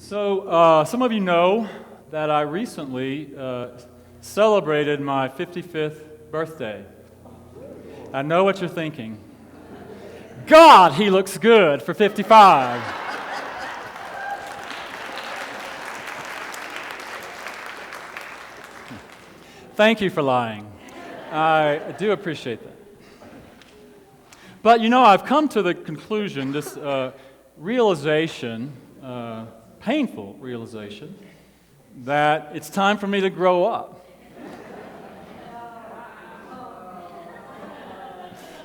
Some of you know that I recently celebrated my 55th birthday. I know what you're thinking. God, he looks good for 55. Thank you for lying. I do appreciate that. But I've come to the conclusion, this realization, painful realization, that it's time for me to grow up.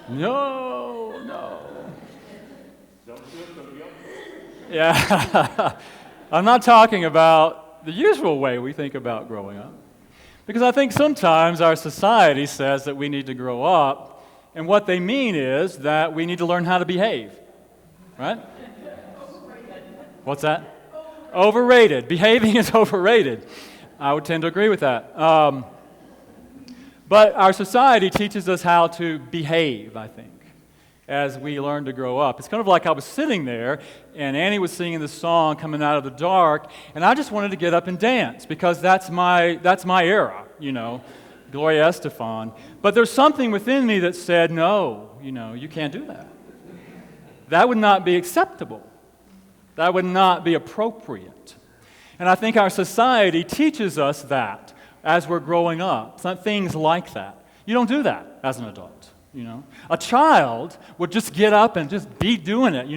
No. Yeah, I'm not talking about the usual way we think about growing up. Because I think sometimes our society says that we need to grow up, and what they mean is that we need to learn how to behave, right? What's that? Overrated. Behaving is overrated. I would tend to agree with that. But our society teaches us how to behave, I think, as we learn to grow up. It's kind of like I was sitting there, and Annie was singing this song, Coming Out of the Dark, and I just wanted to get up and dance, because that's my era, Gloria Estefan. But there's something within me that said, no, you can't do that. That would not be acceptable. That would not be appropriate. And I think our society teaches us that as we're growing up, things like that. You don't do that as an adult, A child would just get up and just be doing it,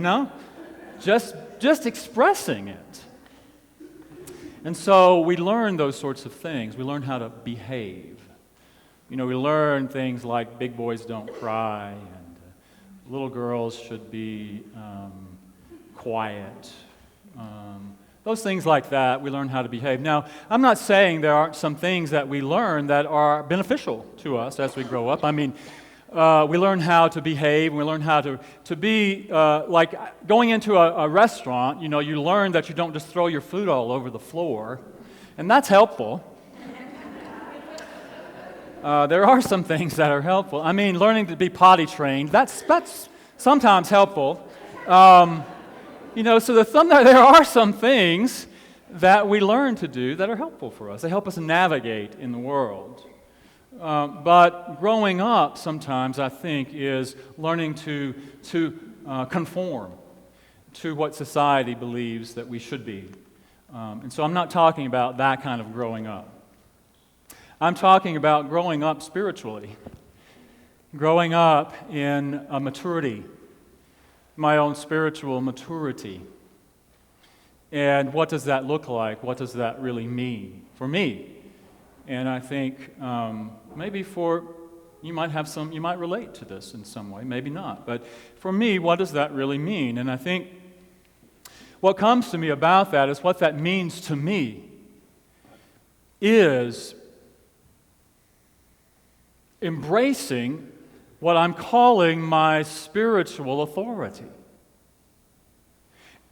just expressing it. And so we learn those sorts of things. We learn how to behave. We learn things like big boys don't cry, and little girls should be quiet. Those things like that, we learn how to behave. Now, I'm not saying there aren't some things that we learn that are beneficial to us as we grow up. I mean, we learn how to behave, and we learn how to be, like going into a restaurant, you learn that you don't just throw your food all over the floor, and that's helpful. There are some things that are helpful. I mean, learning to be potty trained, that's sometimes helpful. So there are some things that we learn to do that are helpful for us. They help us navigate in the world. But growing up sometimes, I think, is learning to conform to what society believes that we should be. And so I'm not talking about that kind of growing up. I'm talking about growing up spiritually, growing up in a maturity, my own spiritual maturity. And what does that look like? What does that really mean for me? And I think maybe you might relate to this in some way, maybe not. But for me, what does that really mean? And I think what comes to me about that is what that means to me is embracing what I'm calling my spiritual authority,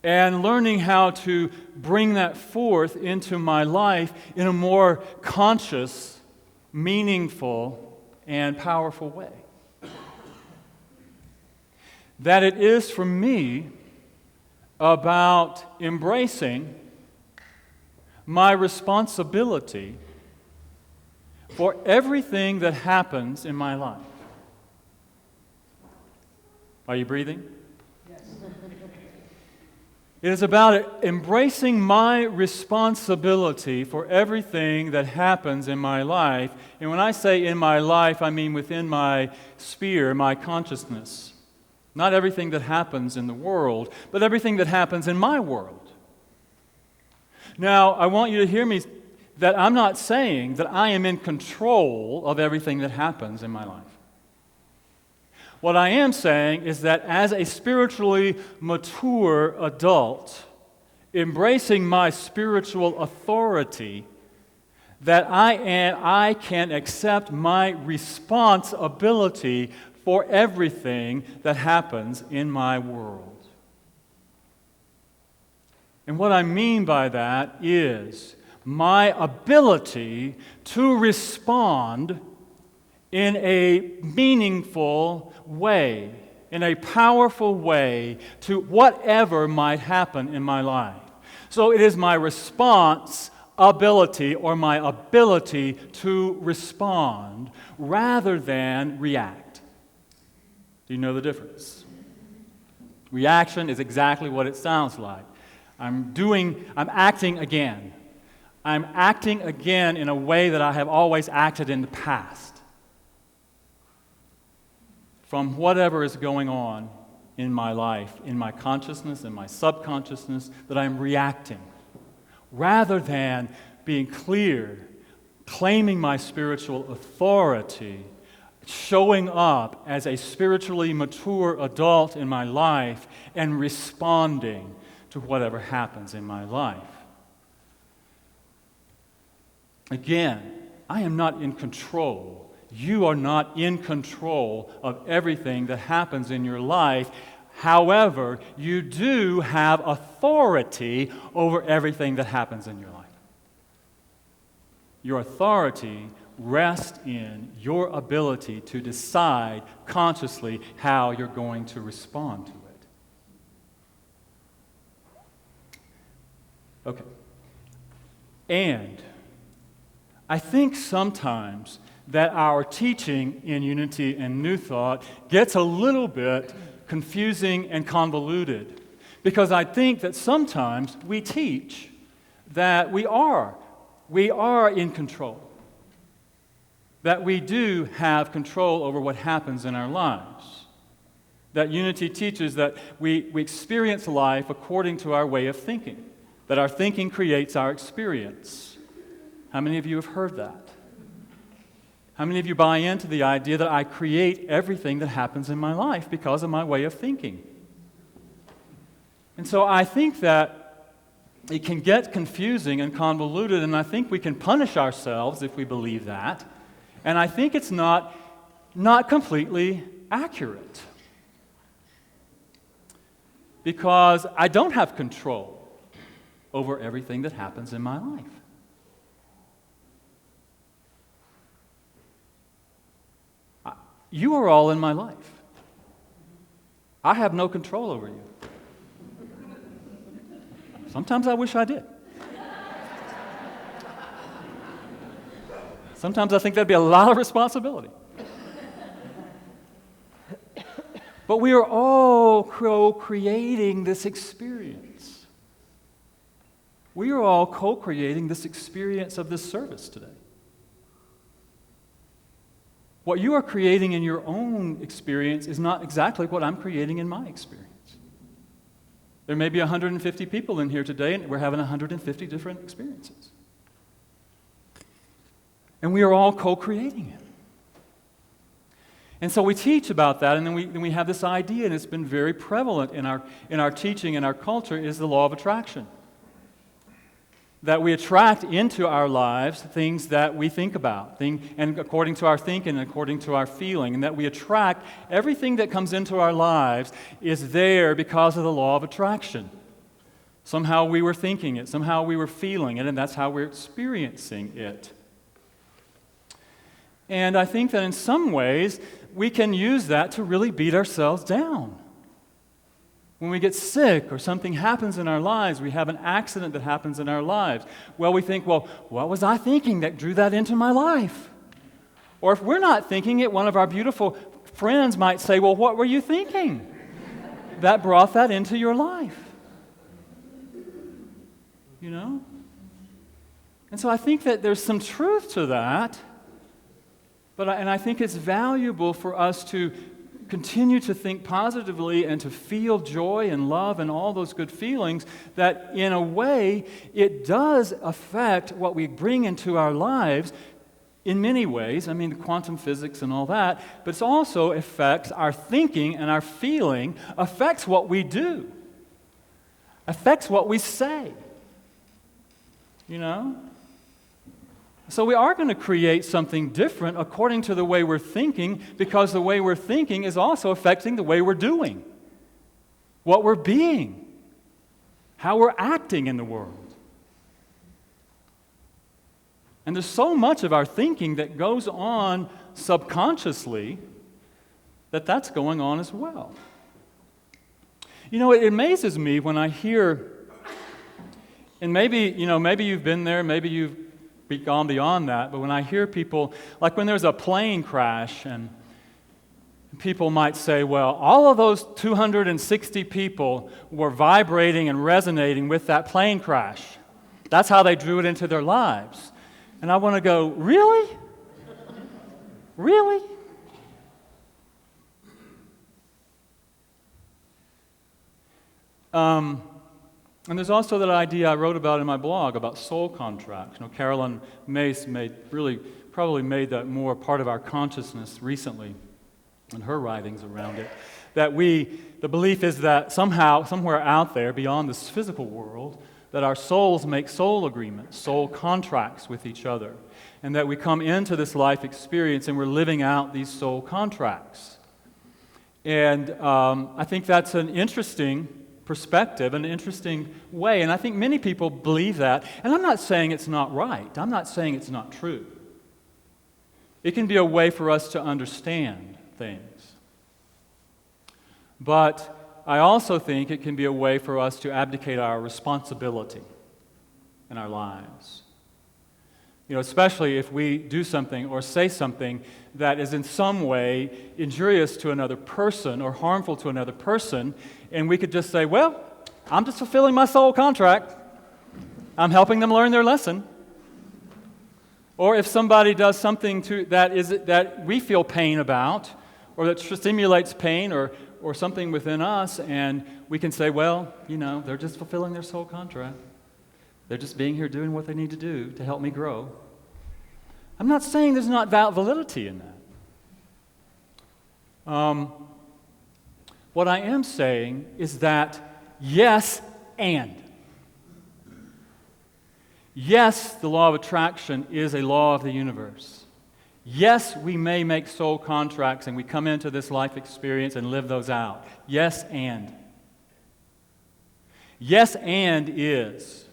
and learning how to bring that forth into my life in a more conscious, meaningful, and powerful way. That it is for me about embracing my responsibility for everything that happens in my life. Are you breathing? Yes. It is about embracing my responsibility for everything that happens in my life. And when I say in my life, I mean within my sphere, my consciousness. Not everything that happens in the world, but everything that happens in my world. Now, I want you to hear me that I'm not saying that I am in control of everything that happens in my life. What I am saying is that as a spiritually mature adult, embracing my spiritual authority, that I can accept my responsibility for everything that happens in my world. And what I mean by that is my ability to respond in a meaningful way, in a powerful way to whatever might happen in my life. So it is my response ability or my ability to respond rather than react. Do you know the difference? Reaction is exactly what it sounds like. I'm acting again. I'm acting again in a way that I have always acted in the past. From whatever is going on in my life, in my consciousness, in my subconsciousness, that I'm reacting. Rather than being clear, claiming my spiritual authority, showing up as a spiritually mature adult in my life and responding to whatever happens in my life. Again, I am not in control. You are not in control of everything that happens in your life. However, you do have authority over everything that happens in your life. Your authority rests in your ability to decide consciously how you're going to respond to it. Okay. And I think sometimes that our teaching in Unity and New Thought gets a little bit confusing and convoluted, because I think that sometimes we teach that we are in control, that we do have control over what happens in our lives, that Unity teaches that we experience life according to our way of thinking, that our thinking creates our experience. How many of you have heard that? How many of you buy into the idea that I create everything that happens in my life because of my way of thinking? And so I think that it can get confusing and convoluted, and I think we can punish ourselves if we believe that. And I think it's not completely accurate. Because I don't have control over everything that happens in my life. You are all in my life. I have no control over you. Sometimes I wish I did. Sometimes I think that'd be a lot of responsibility. But we are all co-creating this experience. We are all co-creating this experience of this service today. What you are creating in your own experience is not exactly what I'm creating in my experience. There may be 150 people in here today, and we're having 150 different experiences. And we are all co-creating it. And so we teach about that, and then we have this idea, and it's been very prevalent in our teaching and our culture, is the law of attraction. That we attract into our lives things that we think about, and according to our thinking and according to our feeling, and that we attract everything that comes into our lives is there because of the law of attraction. Somehow we were thinking it, somehow we were feeling it, and that's how we're experiencing it. And I think that in some ways we can use that to really beat ourselves down. When we get sick or something happens in our lives, we have an accident that happens in our lives, well, we think, well, what was I thinking that drew that into my life? Or if we're not thinking it, one of our beautiful friends might say, well, what were you thinking that brought that into your life? You know? And so I think that there's some truth to that, and I think it's valuable for us to continue to think positively and to feel joy and love and all those good feelings, that in a way it does affect what we bring into our lives in many ways. I mean, quantum physics and all that, but it also affects our thinking and our feeling, affects what we do, affects what we say. You know? So we are going to create something different according to the way we're thinking, because the way we're thinking is also affecting the way we're doing, what we're being, how we're acting in the world. And there's so much of our thinking that goes on subconsciously that's going on as well. You know, it amazes me when I hear And maybe you've been there, maybe you've gone beyond that, but when I hear people, like when there's a plane crash, and people might say, well, all of those 260 people were vibrating and resonating with that plane crash. That's how they drew it into their lives. And I want to go, really? Really? And there's also that idea I wrote about in my blog about soul contracts. Carolyn Mace probably made that more part of our consciousness recently in her writings around it. That the belief is that somehow, somewhere out there, beyond this physical world, that our souls make soul agreements, soul contracts with each other, and that we come into this life experience and we're living out these soul contracts. And I think that's an interesting perspective, an interesting way, and I think many people believe that. And I'm not saying it's not right. I'm not saying it's not true. It can be a way for us to understand things. But I also think it can be a way for us to abdicate our responsibility in our lives. Especially if we do something or say something that is in some way injurious to another person or harmful to another person, and we could just say, well, I'm just fulfilling my soul contract. I'm helping them learn their lesson. Or if somebody does something that we feel pain about, or that stimulates pain or something within us, and we can say, well, they're just fulfilling their soul contract. They're just being here doing what they need to do to help me grow. I'm not saying there's not validity in that. What I am saying is that yes, and. Yes, the law of attraction is a law of the universe. Yes, we may make soul contracts and we come into this life experience and live those out. Yes, and. Yes, and is,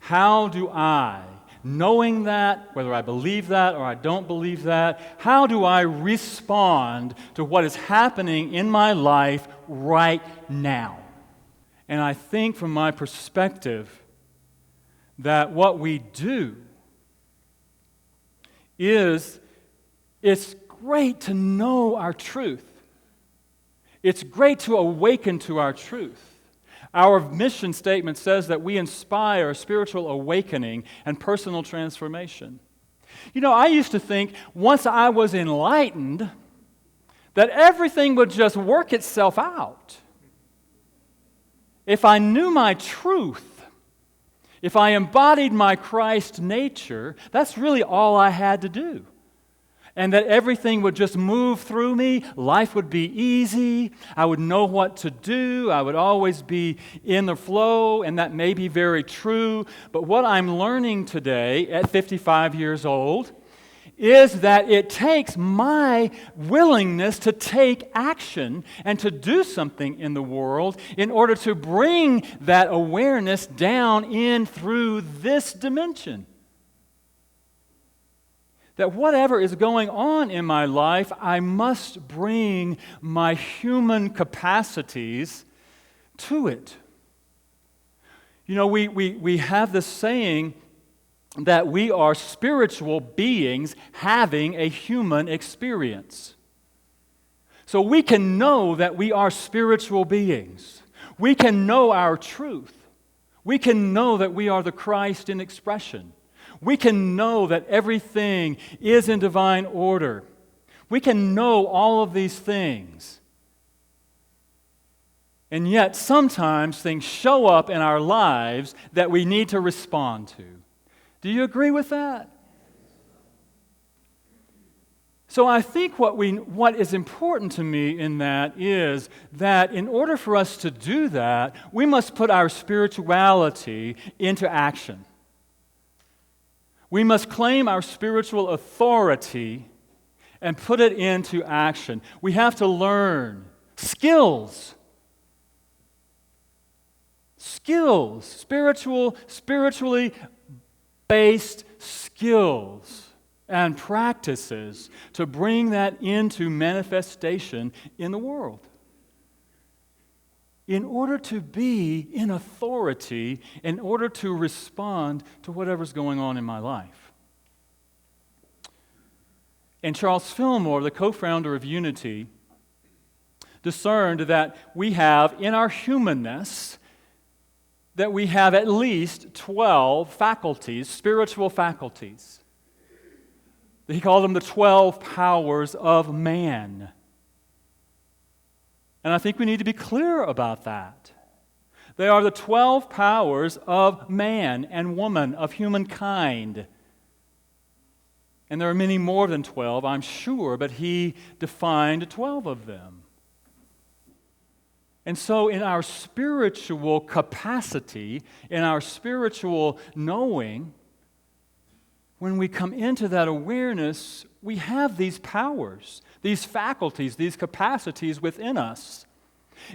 how do I, knowing that, whether I believe that or I don't believe that, how do I respond to what is happening in my life right now? And I think from my perspective that what we do is, it's great to know our truth. It's great to awaken to our truth. Our mission statement says that we inspire spiritual awakening and personal transformation. I used to think once I was enlightened that everything would just work itself out. If I knew my truth, if I embodied my Christ nature, that's really all I had to do. And that everything would just move through me, life would be easy, I would know what to do, I would always be in the flow, and that may be very true. But what I'm learning today, at 55 years old, is that it takes my willingness to take action and to do something in the world in order to bring that awareness down in through this dimension. That whatever is going on in my life, I must bring my human capacities to it. We have this saying that we are spiritual beings having a human experience. So we can know that we are spiritual beings. We can know our truth. We can know that we are the Christ in expression. We can know that everything is in divine order. We can know all of these things. And yet, sometimes things show up in our lives that we need to respond to. Do you agree with that? So I think what is important to me in that is that in order for us to do that, we must put our spirituality into action. We must claim our spiritual authority and put it into action. We have to learn skills, spiritually based skills and practices to bring that into manifestation in the world. in order to be in authority, in order to respond to whatever's going on in my life. And Charles Fillmore, the co-founder of Unity, discerned that we have in our humanness, that we have at least 12 faculties, spiritual faculties. He called them the 12 powers of man. And I think we need to be clear about that. They are the 12 powers of man and woman, of humankind. And there are many more than 12, I'm sure, but he defined 12 of them. And so in our spiritual capacity, in our spiritual knowing, when we come into that awareness, we have these powers, these faculties, these capacities within us.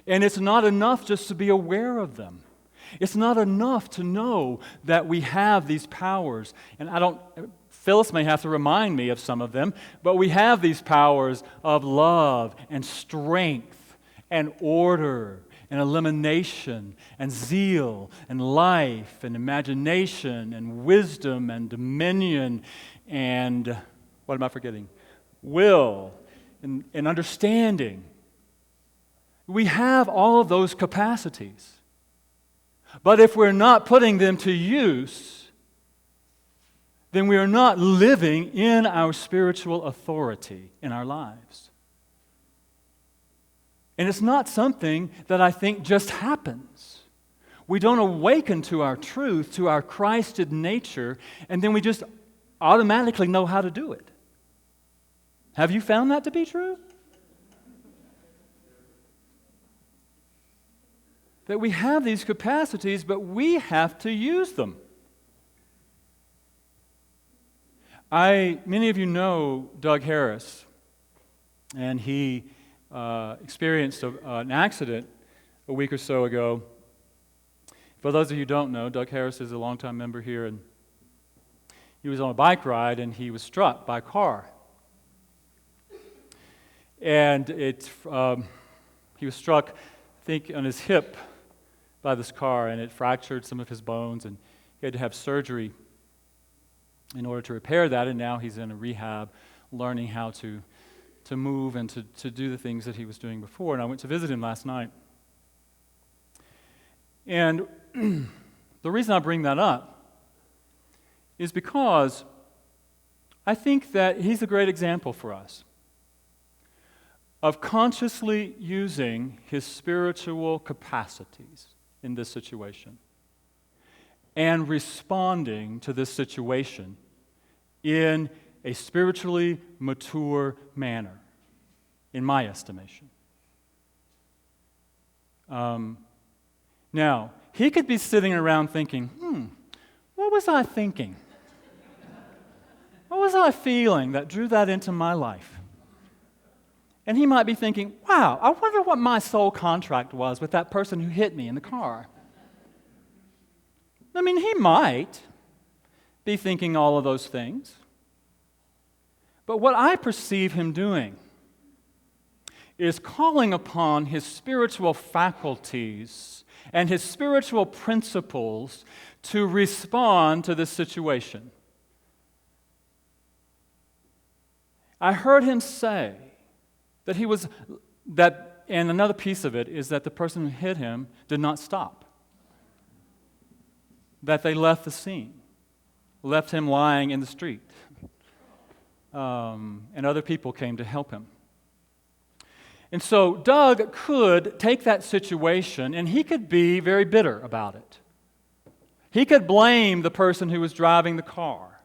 And it's not enough just to be aware of them. It's not enough to know that we have these powers. And Phyllis may have to remind me of some of them, but we have these powers of love and strength and order and elimination and zeal and life and imagination and wisdom and dominion and, what am I forgetting? Will and understanding. We have all of those capacities. But if we're not putting them to use, then we are not living in our spiritual authority in our lives. And it's not something that I think just happens. We don't awaken to our truth, to our Christed nature, and then we just automatically know how to do it. Have you found that to be true? That we have these capacities, but we have to use them. Many of you know Doug Harris, and he experienced an accident a week or so ago. For those of you who don't know, Doug Harris is a longtime member here, and he was on a bike ride, and he was struck by a car. And he was struck, I think, on his hip by this car, and it fractured some of his bones, and he had to have surgery in order to repair that, and now he's in a rehab learning how to move and to do the things that he was doing before. And I went to visit him last night. And the reason I bring that up is because I think that he's a great example for us of consciously using his spiritual capacities in this situation and responding to this situation in a spiritually mature manner, in my estimation. Now, he could be sitting around thinking, what was I thinking? What was I feeling that drew that into my life? And he might be thinking, wow, I wonder what my soul contract was with that person who hit me in the car. I mean, he might be thinking all of those things. But what I perceive him doing is calling upon his spiritual faculties and his spiritual principles to respond to this situation. I heard him say and another piece of it is that the person who hit him did not stop. That they left the scene, left him lying in the street. And other people came to help him. And so Doug could take that situation and he could be very bitter about it. He could blame the person who was driving the car.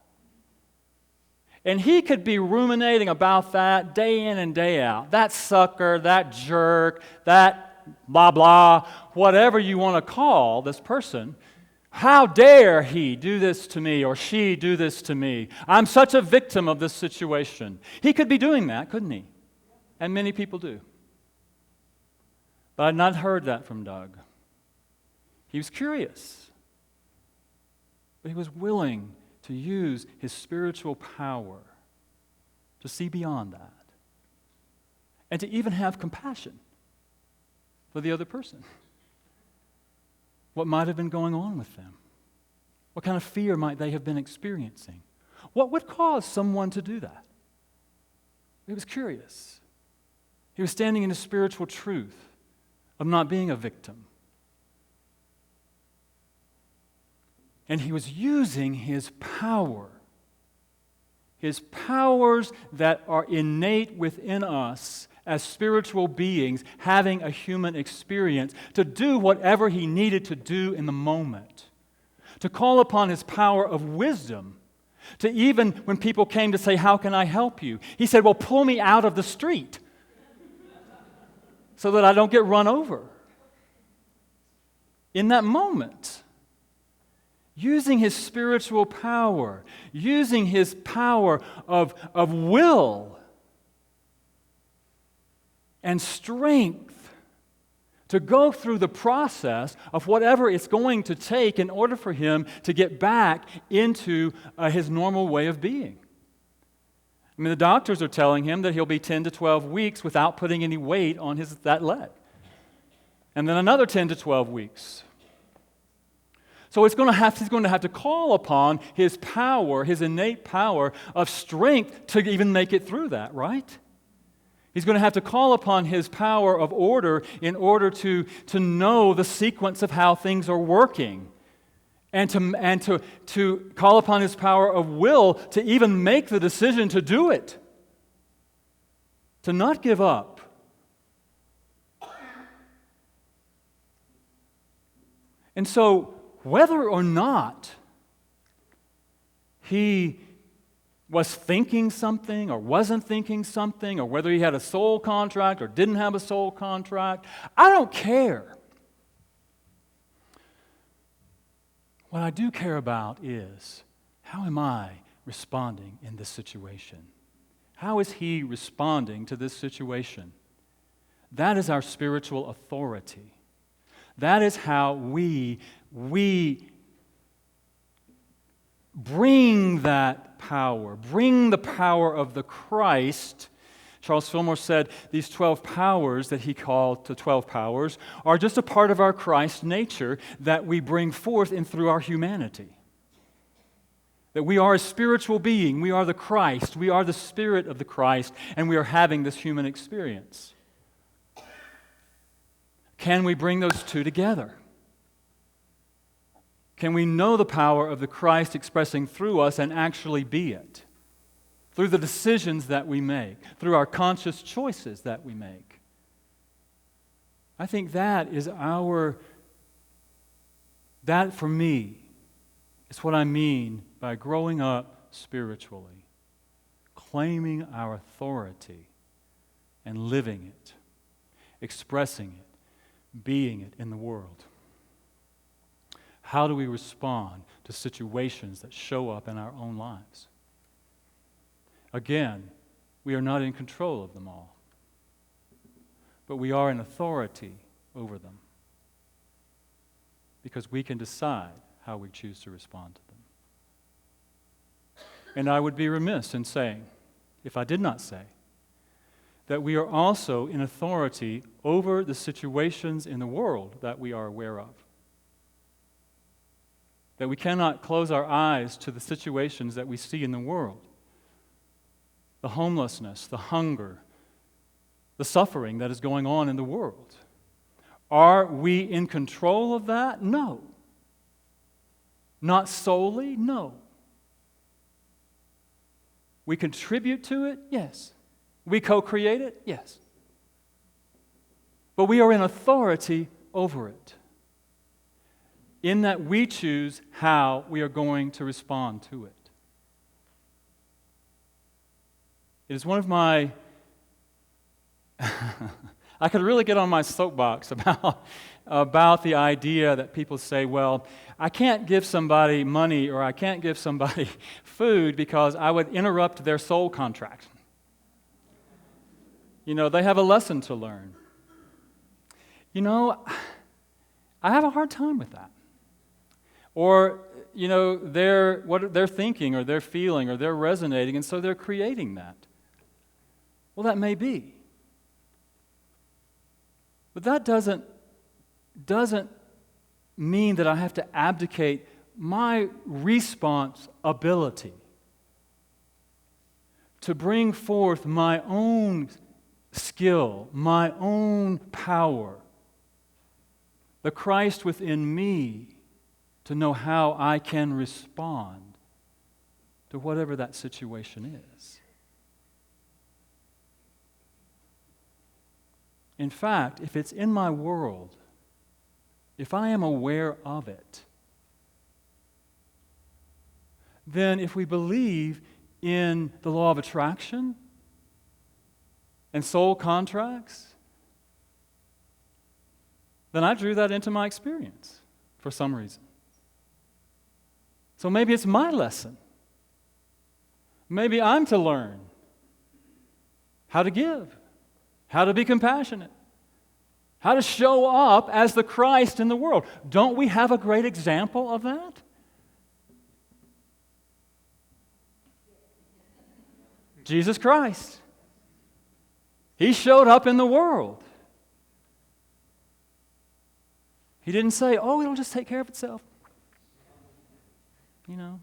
And he could be ruminating about that day in and day out. That sucker, that jerk, that blah, blah, whatever you want to call this person. How dare he do this to me or she do this to me? I'm such a victim of this situation. He could be doing that, couldn't he? And many people do. But I'd not heard that from Doug. He was curious. But he was willing to use his spiritual power to see beyond that and to even have compassion for the other person. What might have been going on with them? What kind of fear might they have been experiencing? What would cause someone to do that? He was curious. He was standing in the spiritual truth of not being a victim. And he was using his power, his powers that are innate within us as spiritual beings, having a human experience, to do whatever he needed to do in the moment, to call upon his power of wisdom, to even when people came to say, "How can I help you?" He said, "Well, pull me out of the street so that I don't get run over." In that moment, using his spiritual power, using his power of will and strength to go through the process of whatever it's going to take in order for him to get back into his normal way of being. I mean, the doctors are telling him that he'll be 10 to 12 weeks without putting any weight on that leg. And then another 10 to 12 weeks. So he's going to have to call upon his power, his innate power of strength to even make it through that, right? He's going to have to call upon his power of order in order to know the sequence of how things are working. And to call upon his power of will to even make the decision to do it. To not give up. And so, whether or not he was thinking something or wasn't thinking something, or whether he had a soul contract or didn't have a soul contract, I don't care. What I do care about is, how am I responding in this situation? How is he responding to this situation? That is our spiritual authority. That is how we bring that power, bring the power of the Christ. Charles Fillmore said these 12 powers that he called the 12 powers are just a part of our Christ nature that we bring forth in through our humanity. That we are a spiritual being, we are the Christ, we are the Spirit of the Christ, and we are having this human experience. Can we bring those two together? Can we know the power of the Christ expressing through us and actually be it? Through the decisions that we make, through our conscious choices that we make. I think that for me, is what I mean by growing up spiritually. Claiming our authority and living it, expressing it, being it in the world. How do we respond to situations that show up in our own lives? Again, we are not in control of them all, but we are in authority over them because we can decide how we choose to respond to them. And I would be remiss in saying, if I did not say, that we are also in authority over the situations in the world that we are aware of. That we cannot close our eyes to the situations that we see in the world. The homelessness, the hunger, the suffering that is going on in the world. Are we in control of that? No. Not solely? No. We contribute to it? Yes. We co-create it? Yes. But we are in authority over it. In that we choose how we are going to respond to it. It is one of my... I could really get on my soapbox about the idea that people say, well, I can't give somebody money or I can't give somebody food because I would interrupt their soul contract. You know, they have a lesson to learn. You know, I have a hard time with that. Or, you know, what they're thinking or they're feeling or they're resonating, and so they're creating that. Well, that may be. But that doesn't mean that I have to abdicate my responsibility to bring forth my own skill, my own power, the Christ within me, to know how I can respond to whatever that situation is. In fact, if it's in my world, if I am aware of it, then if we believe in the law of attraction and soul contracts, then I drew that into my experience for some reason. So maybe it's my lesson. Maybe I'm to learn how to give, how to be compassionate, how to show up as the Christ in the world. Don't we have a great example of that? Jesus Christ. He showed up in the world. He didn't say, oh, it'll just take care of itself. You know,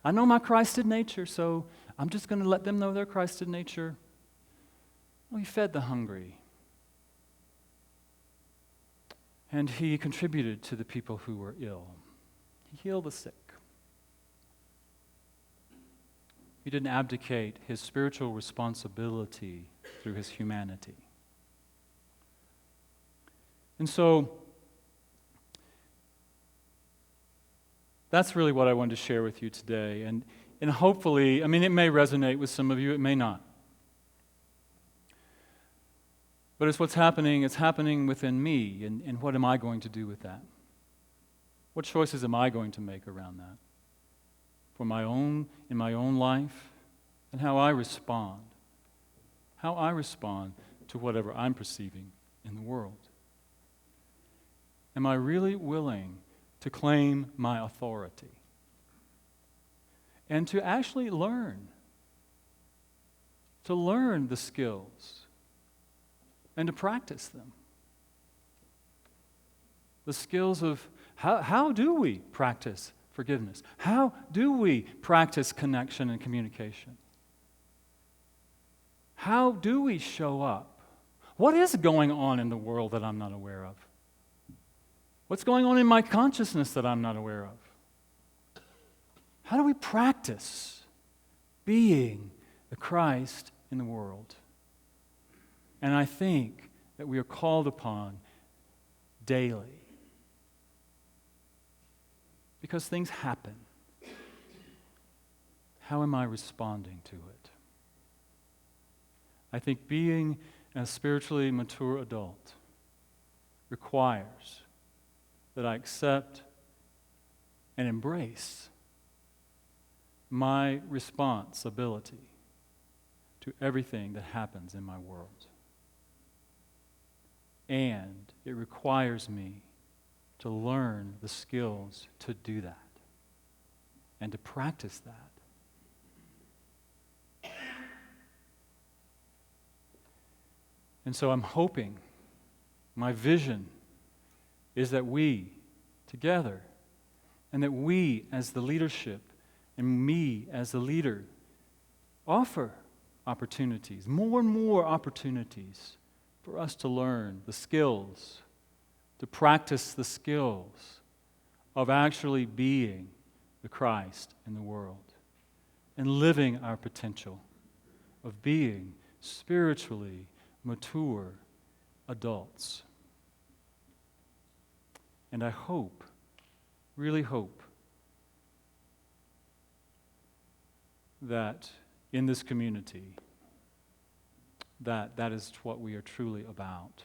I know my Christed nature, so I'm just going to let them know their Christed nature. Well, he fed the hungry. And he contributed to the people who were ill. He healed the sick. He didn't abdicate his spiritual responsibility through his humanity. And so, that's really what I wanted to share with you today. And hopefully, it may resonate with some of you, it may not. But it's happening within me, and what am I going to do with that? What choices am I going to make around that? In my own life, and how I respond to whatever I'm perceiving in the world. Am I really willing to claim my authority and to actually learn the skills and to practice them? The skills of how do we practice forgiveness? How do we practice connection and communication? How do we show up? What is going on in the world that I'm not aware of? What's going on in my consciousness that I'm not aware of? How do we practice being the Christ in the world? And I think that we are called upon daily. Because things happen. How am I responding to it? I think being a spiritually mature adult requires that I accept and embrace my responsibility to everything that happens in my world. And it requires me to learn the skills to do that and to practice that. And so I'm hoping, my vision is that we together, and that we as the leadership and me as the leader offer opportunities, more and more opportunities for us to learn the skills, to practice the skills of actually being the Christ in the world and living our potential of being spiritually mature adults. And I hope, really hope, that in this community, that is what we are truly about.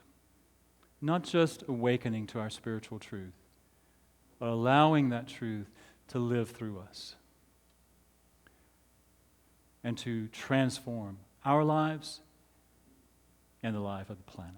Not just awakening to our spiritual truth, but allowing that truth to live through us and to transform our lives and the life of the planet.